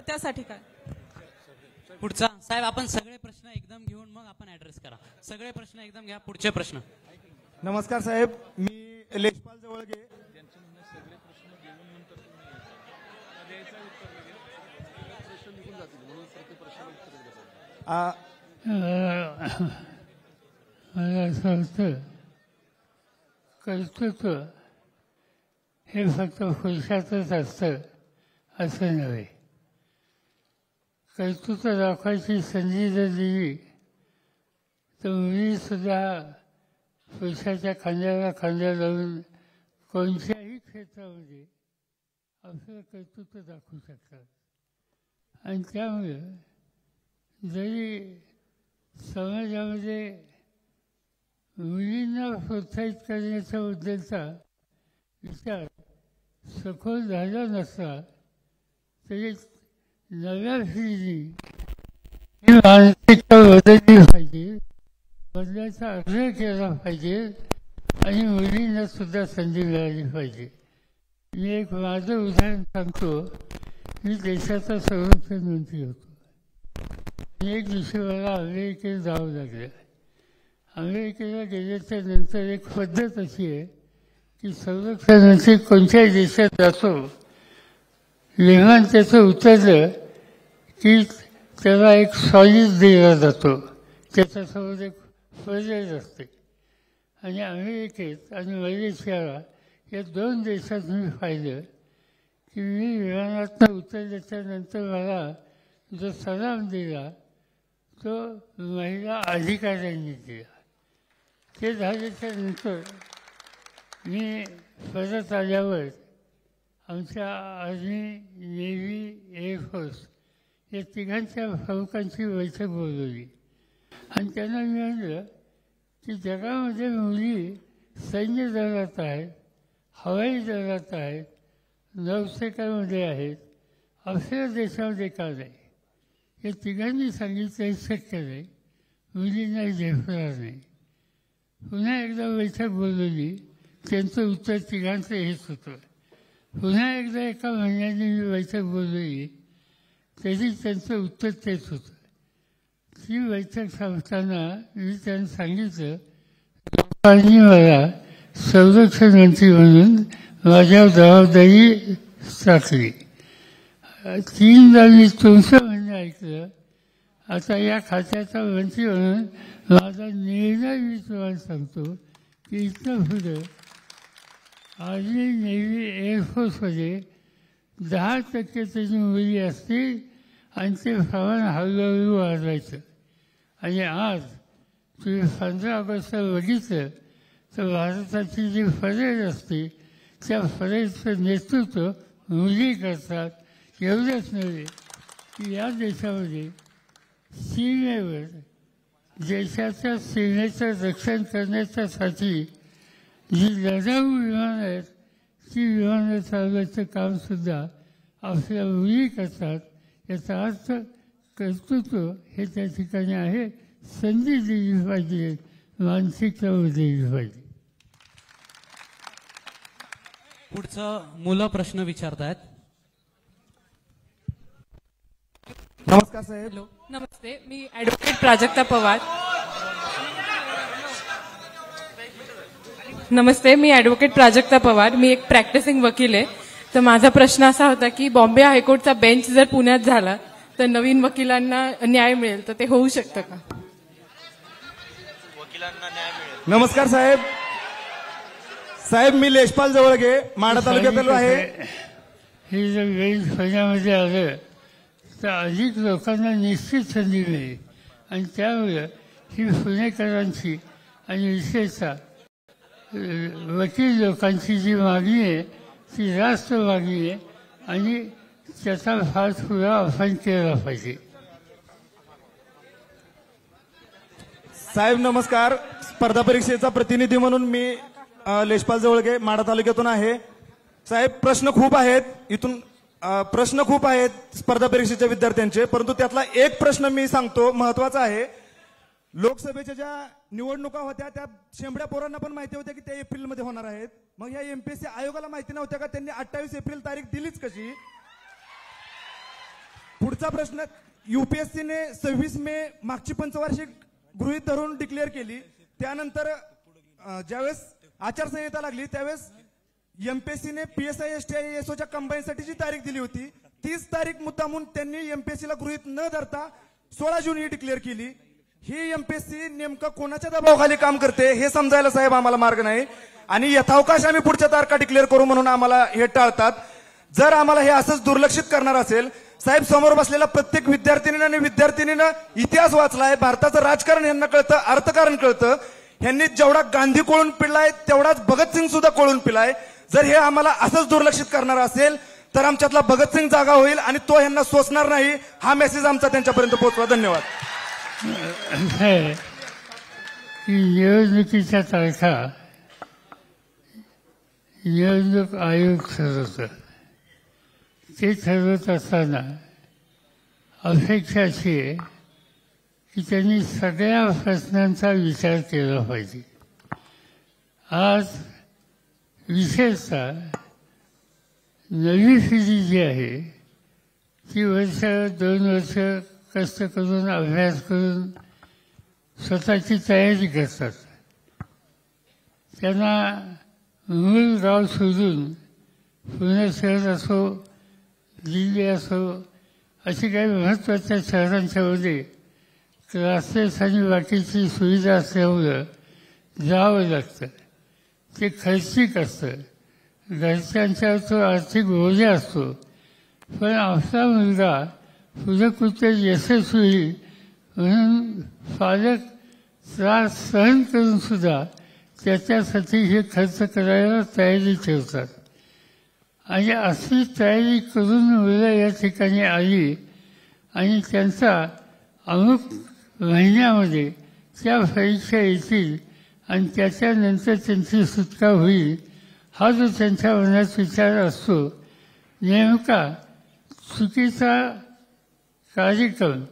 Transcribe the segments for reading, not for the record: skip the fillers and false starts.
त्यासाठी काय? पुढचा साहेब, आपण सगळे प्रश्न एकदम घेऊन मग आपण ऍड्रेस करा. सगळे प्रश्न एकदम घ्या. पुढचे प्रश्न. नमस्कार साहेब, मी लेशपाल जवळगे. मला असं वाटतं कर्तृत्व हे फक्त पुरुषातच असतं असं नव्हे. कर्तृत्व दाखवायची संधी जर दिली तर मुलीसुद्धा पुरुषाच्या खांद्याला खांद्या लावून कोणत्याही क्षेत्रामध्ये आपलं कर्तृत्व दाखवू शकतात. आणि त्यामुळे जरी समाजामध्ये मुलींना प्रोत्साहित करण्याच्या बद्दलचा विचार सखोल झाला नसला तरी नव्या पिढीने ही मानसिकता बदलली पाहिजे, बदलायचा आग्रह केला पाहिजे आणि मुलींना सुद्धा संधी मिळाली पाहिजे. मी एक माझं उदाहरण सांगतो. मी देशाचा संरक्षण मंत्री होतो. एक दिवशी मला अमेरिकेत जावं लागलं. अमेरिकेला गेल्याच्या नंतर एक पद्धत अशी आहे की संरक्षण मंत्री कोणत्याही देशात जातो, विमान त्याचं उतरलं की त्याला एक सॉलिड दिला जातो, त्याच्यासमोर एक फळेज असते. आणि अमेरिकेत आणि मलेशियाला या दोन देशात मी पाहिलं की मी विमानातनं उतरल्याच्या नंतर मला जो सलाम दिला तो महिला अधिकाऱ्यांनी दिला. ते झाल्याच्या नंतर मी परत आल्यावर आमच्या आर्मी, नेव्ही, एअरफोर्स या तिघांच्या प्रमुखांची बैठक बोलवली आणि त्यांना मी म्हणलं की जगामध्ये मुली सैन्य दलात आहेत, हवाई दलात आहेत, नौसेनेमध्ये आहेत, आपल्या देशामध्ये का नाही? या तिघांनी सांगितलं हे शक्य नाही, मुलींना झेपणार नाही. पुन्हा एकदा बैठक बोलवली. त्यांचं उत्तर तिघांचं हेच होतं. पुन्हा एकदा एका महिन्याने मी बैठक बोलवली तरी त्यांचं उत्तर तेच होतं. ती बैठक सांगताना मी त्यांना सांगितलं लोकांनी मला संरक्षण मंत्री म्हणून माझ्यावर जबाबदारी टाकली. 3दा मी तुमचं म्हणणं ऐकलं. आता या खात्याचा मंत्री म्हणून माझा निर्णय मी तुम्हाला सांगतो की इथं पुढं आर्मी, नेव्ही, एअरफोर्समध्ये 10% त्याची मुली असतील आणि ते प्रमाण हळूहळू वाढवायचं. आणि आज तुम्ही 15 ऑगस्टला बघितलं तर भारताची जी परेड असते त्या परेडचं नेतृत्व मुली करतात. एवढंच नव्हे की या देशामध्ये सीमेवर देशाच्या सीमेचं रक्षण करण्याच्यासाठी जी लढाऊ विमानं आहेत ती विमानं चालवायचं कामसुद्धा आपल्या मुली करतात. याचा अर्थ कर्तृत्व हे त्या ठिकाणी आहे. संधी दिली पाहिजे, मानसिकता बदलली पाहिजे. पुढचं मुलं प्रश्न विचारतायत. नमस्कार साहेब. हॅलो, नमस्ते. मी ॲडव्होकेट प्राजक्ता पवार. नमस्ते, मी ॲडव्होकेट प्राजक्ता पवार. मी एक प्रॅक्टिसिंग वकील आहे. तर माझा प्रश्न असा होता की बॉम्बे हायकोर्टचा बेंच जर पुण्यात झाला तर नवीन वकिलांना न्याय मिळेल, तर ते होऊ शकतं का? नमस्कार साहेब. साहेब, मी लेशपाल जवळगे, माढा तालुक्यातील आहे. हे जर बेंच पुण्यामध्ये आलं तर अधिक लोकांना निश्चित संधी मिळेल आणि त्यामुळे ही पुणेकरांची आणि विशेषतः वकील लोकांची जी मागणी आहे ती रास्त मागणी आहे आणि त्याचा फार पुरा आपण केला पाहिजे. साहेब नमस्कार. स्पर्धा परीक्षेचा प्रतिनिधी म्हणून मी लेशपाल जवळगे, माढा तालुक्यातून आहे. साहेब, प्रश्न खूप आहेत, इथून प्रश्न खूप आहेत स्पर्धा परीक्षेच्या विद्यार्थ्यांचे, परंतु त्यातला एक प्रश्न मी सांगतो, महत्वाचा आहे. लोकसभेच्या ज्या निवडणुका होत्या त्या शेंबड्या पोरांना पण माहिती होत्या की त्या एप्रिलमध्ये होणार आहेत. मग या एमपीएससी आयोगाला माहिती नव्हत्या का? त्यांनी 28 एप्रिल तारीख दिलीच कशी? पुढचा प्रश्न, युपीएससीने 26 मे मागची पंचवार्षिक गृहीत धरून डिक्लेअर केली, त्यानंतर ज्यावेळेस आचारसंहिता लागली त्यावेळेस एमपीएससीने पीएसआय एसटीआय एसओच्या कंबाईनसाठीची तारीख दिली होती. 30 तारीख मुद्दामून त्यांनी एमपीएससीला गृहीत न धरता 16 जून ही डिक्लेअर केली. ही एमपीएससी नेमकं कोणाच्या दबावाखाली काम करते हे समजायला साहेब आम्हाला मार्ग नाही. आणि यथावकाश आम्ही पुढच्या तारखा डिक्लेअर करू म्हणून आम्हाला हे टाळतात. जर आम्हाला हे असंच दुर्लक्षित करणार असेल, साहेब समोर बसलेल्या प्रत्येक विद्यार्थिनीनं आणि विद्यार्थिनीनं इतिहास वाचलाय, भारताचं राजकारण यांना कळतं, अर्थकारण कळतं. यांनी जेवढा गांधी कोळून पिलाय तेवढाच भगतसिंग सुद्धा कोळून पिलाय. जर हे आम्हाला असंच दुर्लक्षित करणार असेल तर आमच्यातला भगतसिंग जागा होईल आणि तो यांना सोसणार नाही. हा मेसेज आमचा त्यांच्यापर्यंत पोहोचवा. धन्यवाद. निवडणुकीच्या तारखा निवडणूक आयोग ठरवतं. ते ठरवत असताना अपेक्षा अशी आहे की त्यांनी सगळ्या प्रश्नांचा विचार केला पाहिजे. आज विशेषतः नवी पिढी जी आहे ती 2 वर्ष कष्ट करून अभ्यास करून स्वतःची तयारी करतात. त्यांना मूळ गाव सोडून पुणे शहर असो, दिल्ली असो, अशी काही महत्त्वाच्या शहरांच्यामध्ये क्लासेस आणि बाकीची सुविधा असल्यामुळं जावं लागतं. ते खर्चिक असतं, घरच्यांच्यावर तो आर्थिक ओझा असतो. पण आपला मुलगा पुढे कुठे यशस्वी होईल म्हणून पालक त्रास सहन करून सुद्धा त्याच्यासाठी हे खर्च करायला तयारी ठेवतात. आणि अशी तयारी करून मुलं या ठिकाणी आली आणि त्यांचा अमुक महिन्यामध्ये त्या परीक्षा येतील आणि त्याच्यानंतर त्यांची सुटका होईल, हा जो त्यांच्या मनात विचार असतो, नेमका चुकीचा कार्यक्रम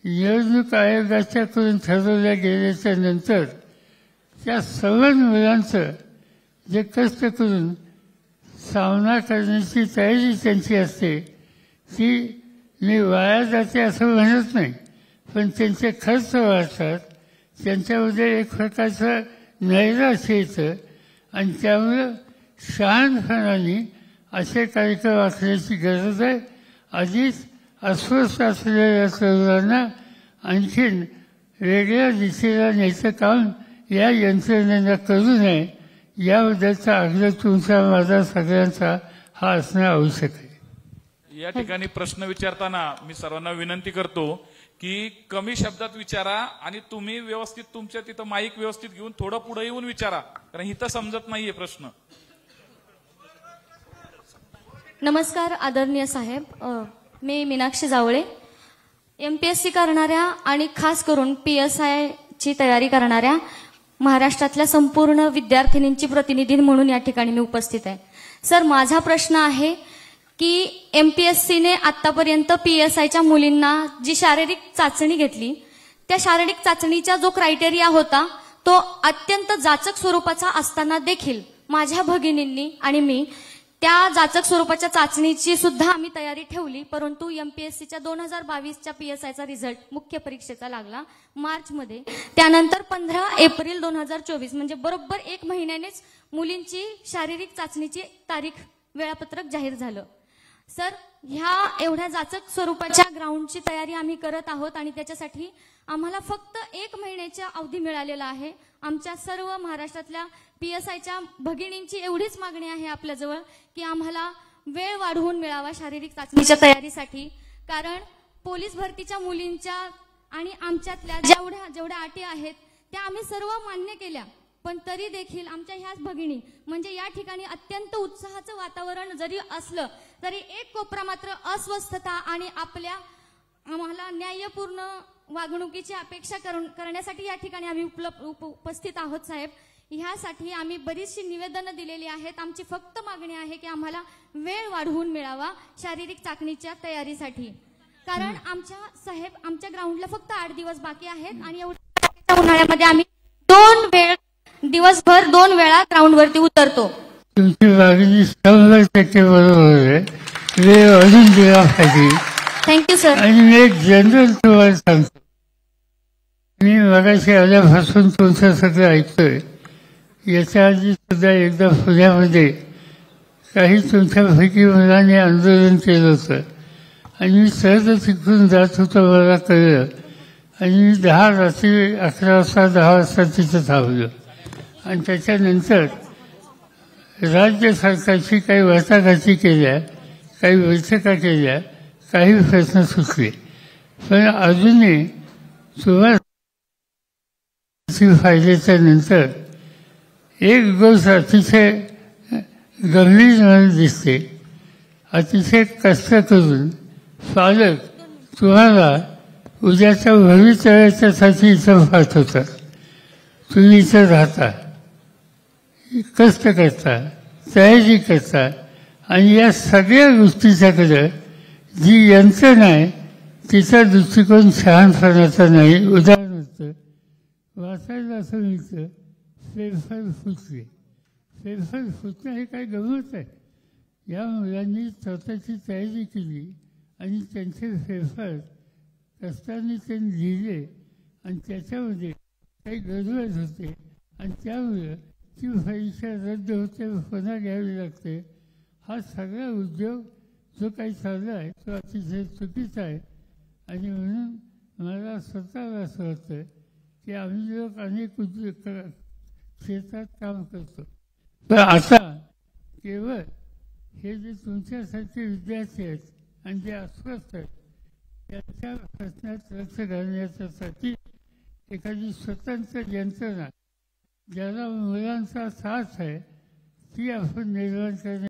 निवडणूक आयोगाच्याकडून ठरवल्या गेल्याच्या नंतर त्या सर्व मुलांचं जे कष्ट करून सामना करण्याची तयारी त्यांची असते ती मी वाया जाते असं म्हणत नाही, पण त्यांचे खर्च वाढतात, त्यांच्यामध्ये एक प्रकारचं नैराश्य येतं आणि त्यामुळं शहाणपणाने असे कार्यक्रम आखण्याची गरज आहे. आधीच अस्वस्थ असलेल्या तरुणांना आणखीन वेगळ्या दिशेला न्यायचं काम या यंत्रणेनं करू नये याबद्दलचा आग्रह तुमचा माझा सगळ्यांचा हा असणं आवश्यक आहे. या ठिकाणी प्रश्न विचारताना मी सर्वांना विनंती करतो की कमी शब्दात विचारा आणि तुम्ही व्यवस्थित तुमच्या तिथं माईक व्यवस्थित घेऊन थोडं पुढे येऊन विचारा, कारण इथं समजत नाहीये प्रश्न. नमस्कार आदरणीय साहेब, मी मीनाक्षी जावळे. एमपीएससी करणाऱ्या आणि खास करून PSI ची तयारी करणाऱ्या महाराष्ट्रातल्या संपूर्ण विद्यार्थिनींची प्रतिनिधी म्हणून या ठिकाणी मी उपस्थित आहे. सर, माझा प्रश्न आहे की MPSCने आतापर्यंत PSIच्या मुलींना जी शारीरिक चाचणी घेतली त्या शारीरिक चाचणीचा जो क्रायटेरिया होता तो अत्यंत जाचक स्वरूपाचा असताना देखील माझ्या भगिनींनी आणि मी त्या जाचक स्वरूपाच्या चाचणीची सुद्धा आम्ही तयारी ठेवली. परंतु MPSCच्या 2022च्या PSIचा रिझल्ट मुख्य परीक्षेचा लागला मार्चमध्ये. त्यानंतर 15 एप्रिल 2024 म्हणजे बरोबर 1 महिन्यानेच मुलींची शारीरिक चाचणीची तारीख वेळापत्रक जाहीर झालं. सर, ह्या एवढ्या जाचक स्वरूपाच्या ग्राउंडची तयारी आम्ही करत आहोत आणि त्याच्यासाठी आम्हाला फक्त 1 महिन्याचा अवधी मिळालेला आहे. आमच्या सर्व महाराष्ट्रातल्या PSIच्या भगिनींची एवढीच मागणी आहे आपल्याजवळ की आम्हाला वेळ वाढवून मिळावा शारीरिक चाचणीच्या तयारीसाठी. कारण पोलीस भरतीच्या मुलींच्या आणि आमच्यातल्या जेवढ्या अटी आहेत त्या आम्ही सर्व मान्य केल्या, पण तरी देखील आमच्या ह्याच भगिनी म्हणजे या ठिकाणी अत्यंत उत्साहाचं वातावरण जरी असलं तरी एक कोपरा मात्र अस्वस्थता आणि आम्हाला न्यायपूर्ण वागणुकीची अपेक्षा करण्यासाठी या ठिकाणी आम्ही उपस्थित आहोत. साहेब, ह्यासाठी आम्ही बरीचशी निवेदनं दिलेली आहेत. आमची फक्त मागणी आहे की आम्हाला वेळ वाढवून मिळावा शारीरिक चाचणीच्या तयारीसाठी. कारण आमच्या ग्राउंडला फक्त 8 दिवस बाकी आहेत आणि एवढ्या उन्हाळ्यामध्ये आम्ही दिवसभर 2 वेळा ग्राउंडवरती उतरतो. तुमची मागणी 100% बरोबर आहे. वेळ वाढून दिला पाहिजे थँक्यू सर. आणि मी एक जनरल तुम्हाला सांगतो. मी मगाशी आल्यापासून तुमचं सगळं ऐकतोय. याच्या आधी सुद्धा एकदा पुण्यामध्ये काही तुमच्यापैकी मुलांनी आंदोलन केलं होतं आणि मी सहज तिकडून जात होतो, मला कळलं आणि मी रात्री 11 वाजता 10 वाजता तिथं थांबलो. आणि त्याच्यानंतर राज्य सरकारची काही वाटाघाटी केल्या, काही बैठका केल्या, काही प्रश्न सुटले. पण अजूनही सुरुवात फायद्याच्या नंतर एक गोष्ट अतिशय गंभीर मला दिसते. अतिशय कष्ट करून पालक तुम्हाला उद्याच्या भवितव्याच्यासाठी इथं पाठवतात. तुम्ही इथं राहता, कष्ट करता, तयारी करता आणि या सगळ्या गोष्टीच्याकडे जी यंत्रणा आहे तिचा दृष्टिकोन शहाणपणाचा नाही. उदाहरणार्थ वाचायला असं मिळतं, फेरफार फुटले. फेरफार फुटणं हे काय गमत आहे. या मुलांनी स्वतःची तयारी केली आणि त्यांचे फेरफार कष्टाने त्यांनी लिहिले आणि त्याच्यामध्ये काही गडबड होते आणि त्यामुळे ती परीक्षा रद्द होते, पुन्हा घ्यावी लागते. हा सगळा उद्योग जो काही चालला आहे तो अतिशय चुकीचा आहे. आणि म्हणून मला स्वतःला असं वाटतं की आम्ही लोक अनेक क्षेत्रात काम करतो, पण आता केवळ हे जे तुमच्यासारखे विद्यार्थी आहेत आणि जे अस्वस्थ आहेत त्यांच्या प्रश्नात लक्ष घालण्यासाठी एखादी स्वतंत्र यंत्रणा ज्याला मुलांचा साथ आहे ती आपण निर्माण करणे